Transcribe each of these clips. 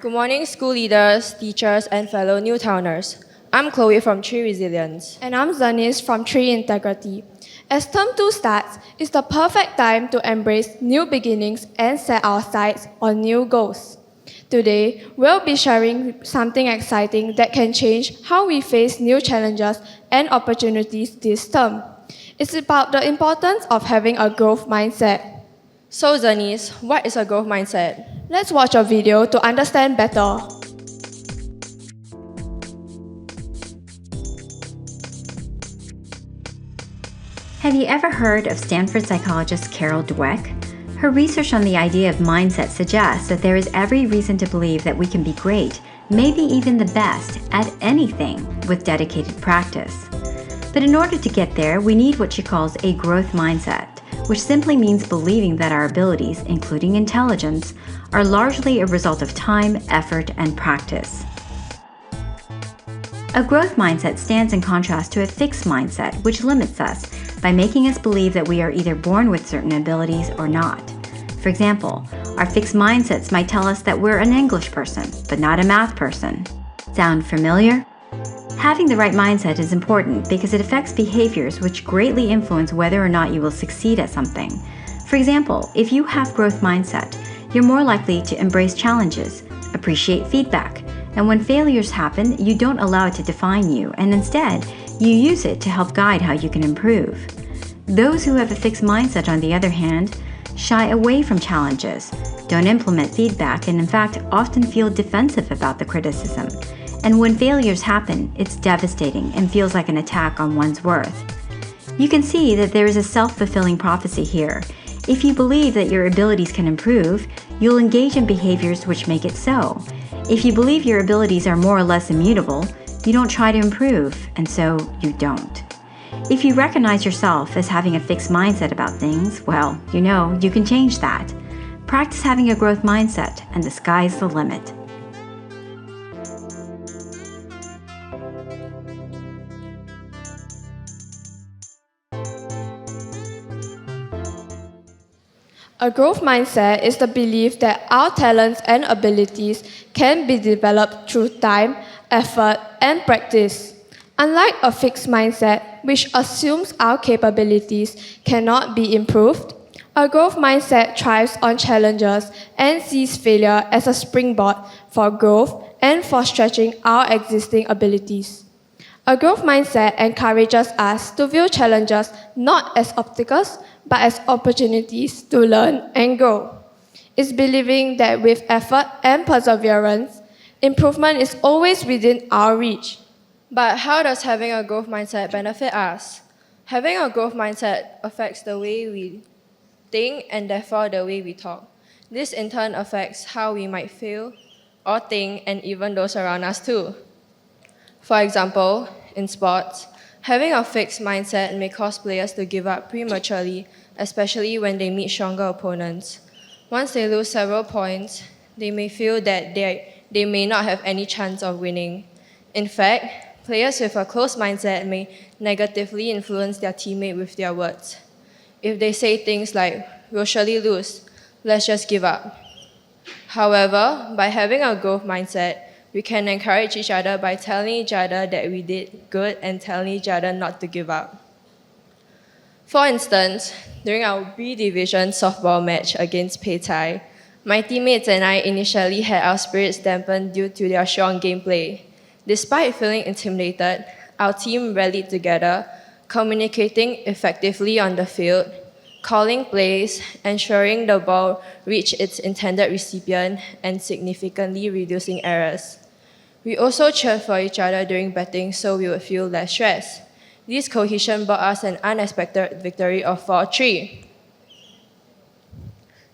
Good morning, school leaders, teachers, and fellow Newtowners. I'm Chloe from Tree Resilience. And I'm Zanis from Tree Integrity. As Term 2 starts, it's the perfect time to embrace new beginnings and set our sights on new goals. Today, we'll be sharing something exciting that can change how we face new challenges and opportunities this term. It's about the importance of having a growth mindset. So, Zanis, what is a growth mindset? Let's watch a video to understand better. Have you ever heard of Stanford psychologist Carol Dweck? Her research on the idea of mindset suggests that there is every reason to believe that we can be great, maybe even the best, at anything with dedicated practice. But in order to get there, we need what she calls a growth mindset, which simply means believing that our abilities, including intelligence, are largely a result of time, effort, and practice. A growth mindset stands in contrast to a fixed mindset, which limits us by making us believe that we are either born with certain abilities or not. For example, our fixed mindsets might tell us that we're an English person, but not a math person. Sound familiar? Having the right mindset is important because it affects behaviors which greatly influence whether or not you will succeed at something. For example, if you have growth mindset, you're more likely to embrace challenges, appreciate feedback, and when failures happen, you don't allow it to define you, and instead, you use it to help guide how you can improve. Those who have a fixed mindset, on the other hand, shy away from challenges, don't implement feedback, and in fact, often feel defensive about the criticism. And when failures happen, it's devastating and feels like an attack on one's worth. You can see that there is a self-fulfilling prophecy here. If you believe that your abilities can improve, you'll engage in behaviors which make it so. If you believe your abilities are more or less immutable, you don't try to improve, and so you don't. If you recognize yourself as having a fixed mindset about things, well, you can change that. Practice having a growth mindset, and the sky's the limit. A growth mindset is the belief that our talents and abilities can be developed through time, effort, and practice. Unlike a fixed mindset, which assumes our capabilities cannot be improved, a growth mindset thrives on challenges and sees failure as a springboard for growth and for stretching our existing abilities. A growth mindset encourages us to view challenges not as obstacles, but as opportunities to learn and grow. It's believing that with effort and perseverance, improvement is always within our reach. But how does having a growth mindset benefit us? Having a growth mindset affects the way we think and therefore the way we talk. This in turn affects how we might feel or think and even those around us too. For example, in sports, having a fixed mindset may cause players to give up prematurely, especially when they meet stronger opponents. Once they lose several points, they may feel that they may not have any chance of winning. In fact, players with a closed mindset may negatively influence their teammate with their words. If they say things like, "We'll surely lose, let's just give up." However, by having a growth mindset, we can encourage each other by telling each other that we did good and telling each other not to give up. For instance, during our B Division softball match against Petai, my teammates and I initially had our spirits dampened due to their strong gameplay. Despite feeling intimidated, our team rallied together, communicating effectively on the field, calling plays, ensuring the ball reached its intended recipient, and significantly reducing errors. We also cheered for each other during batting so we would feel less stress. This cohesion brought us an unexpected victory of 4-3.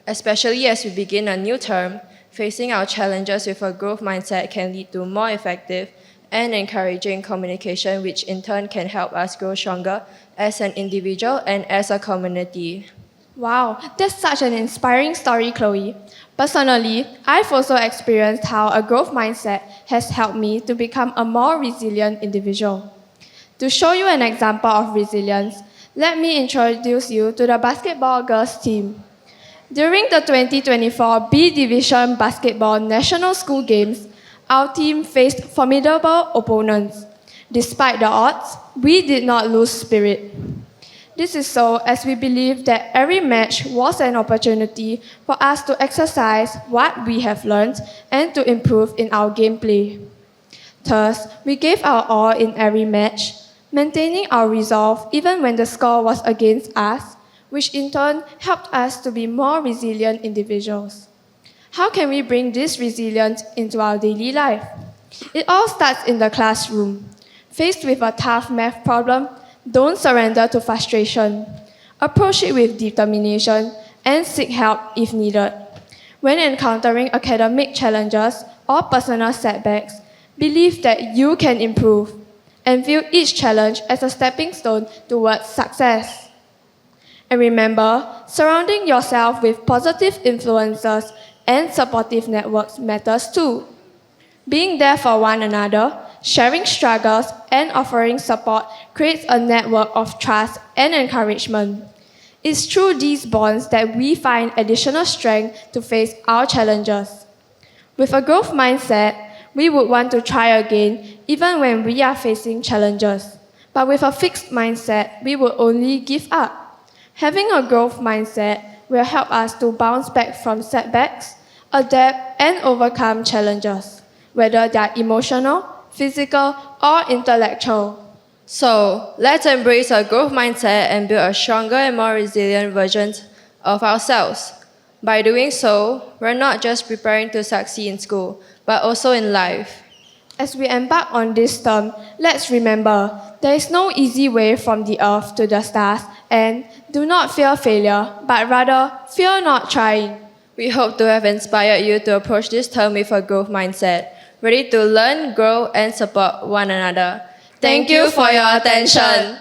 Especially as we begin a new term, facing our challenges with a growth mindset can lead to more effective and encouraging communication, which in turn can help us grow stronger as an individual and as a community. Wow, that's such an inspiring story, Chloe. Personally, I've also experienced how a growth mindset has helped me to become a more resilient individual. To show you an example of resilience, let me introduce you to the basketball girls team. During the 2024 B Division Basketball National School Games, our team faced formidable opponents. Despite the odds, we did not lose spirit. This is so as we believe that every match was an opportunity for us to exercise what we have learned and to improve in our gameplay. Thus, we gave our all in every match, maintaining our resolve even when the score was against us, which in turn helped us to be more resilient individuals. How can we bring this resilience into our daily life? It all starts in the classroom. Faced with a tough math problem, don't surrender to frustration. Approach it with determination and seek help if needed. When encountering academic challenges or personal setbacks, believe that you can improve and view each challenge as a stepping stone towards success. And remember, surrounding yourself with positive influences and supportive networks matters too. Being there for one another, sharing struggles, and offering support creates a network of trust and encouragement. It's through these bonds that we find additional strength to face our challenges. With a growth mindset, we would want to try again even when we are facing challenges. But with a fixed mindset, we will only give up. Having a growth mindset will help us to bounce back from setbacks, adapt, and overcome challenges, whether they are emotional, physical, or intellectual. So, let's embrace a growth mindset and build a stronger and more resilient version of ourselves. By doing so, we're not just preparing to succeed in school, but also in life. As we embark on this term, let's remember there is no easy way from the earth to the stars, and do not fear failure, but rather fear not trying. We hope to have inspired you to approach this term with a growth mindset, ready to learn, grow, and support one another. Thank you for your attention.